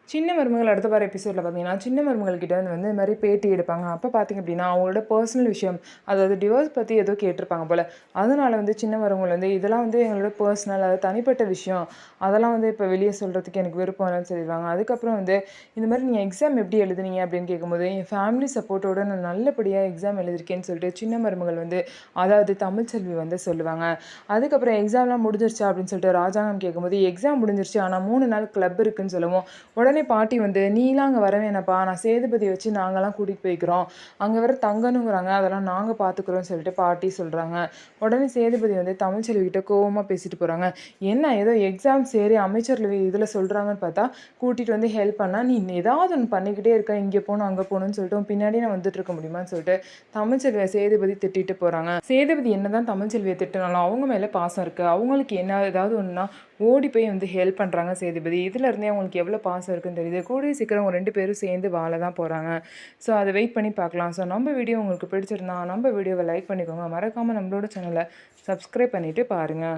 சின்ன மருமகள் அடுத்த வார எபிசோடில் பார்த்தீங்கன்னா, சின்ன மருமகள் கிட்ட வந்து இது மாதிரி பேட்டி எடுப்பாங்க. அப்போ பார்த்தீங்க அப்படின்னா, அவங்களோட பர்சனல் விஷயம், அதாவது டிவோர்ஸ் பற்றி ஏதோ கேட்டிருப்பாங்க போல. அதனால வந்து சின்ன மருமகள் வந்து இதெல்லாம் வந்து எங்களோட பர்சனல், அதாவது தனிப்பட்ட விஷயம். அதெல்லாம் வந்து இப்போ வெளியே சொல்கிறதுக்கு எனக்கு விருப்பம் இல்லைன்னு சொல்லிடுவாங்க. அதுக்கப்புறம் வந்து இந்த மாதிரி நீங்கள் எக்ஸாம் எப்படி எழுதுனீங்க அப்படின்னு கேட்கும்போது, என் ஃபேமிலி சப்போர்ட்டோட நான் நல்லபடியாக எக்ஸாம் எழுதியிருக்கேன்னு சொல்லிட்டு சின்ன மருமகள் வந்து, அதாவது தமிழ்ச்செல்வி வந்து சொல்லுவாங்க. அதுக்கப்புறம் எக்ஸாம்லாம் முடிஞ்சிருச்சா அப்படின்னு சொல்லிட்டு ராஜாங்கம் கேட்கும்போது, எக்ஸாம் முடிஞ்சிருச்சு, ஆனால் 3 நாள் கிளப் இருக்குன்னு சொல்லவும், உடனே பாட்டி வந்து, "நீலாம் அங்கே வர வேணாம்ப்பா, நான் சேதுபதிய வச்சு நாங்கலாம் கூட்டிட்டு போய்க்கிறோம். அங்கே வேற தங்கணுங்கிறாங்க, அதெல்லாம் நாங்க பார்த்துக்குறோம்னு" சொல்லிட்டு பாட்டி சொல்றாங்க. உடனே சேதுபதி வந்து தமிழ்ச்செல்வி கிட்ட கோவமா பேசிட்டு போறாங்க. "என்ன ஏதோ எக்ஸாம் சரி அமைச்சர்கள் இதில சொல்றாங்கன்னு பார்த்தா, கூட்டிட்டு வந்து ஹெல்ப் பண்ணா, நீ ஏதாவது ஒண்ணு பண்ணிக்கிட்டே இருக்க. இங்கே போணும், அங்கே போணும்னு சொல்லிட்டு உன் பின்னாடியே நான் வந்துட்டு இருக்க முடியுமான்னு" சொல்லிட்டு தமிழ்ச்செல்விய சேதுபதி திட்டிட்டு போறாங்க. சேதுபதி என்னதான் தமிழ்ச்செல்விய திட்டினாலும் அவங்க மேல பாசம் இருக்கு. அவங்களுக்கு என்ன ஏதாவது ஒண்ணுனா ஓடி போய் வந்து ஹெல்ப் பண்றாங்க சேதுபதி. இதுல இருந்தே அவங்களுக்கு எவ்வளோ பாசம் இருக்குன்னு தெரியுது. கூடிய சீக்கிரம் அவங்க 2 பேரும் சேர்ந்து வாழ தான் போறாங்க. ஸோ அத வெயிட் பண்ணி பார்க்கலாம். ஸோ நம்ம வீடியோ உங்களுக்கு பிடிச்சிருந்தா நம்ம வீடியோவ லைக் பண்ணிக்கோங்க. மறக்காம நம்மளோட சேனல சப்ஸ்கிரைப் பண்ணிட்டு பாருங்க.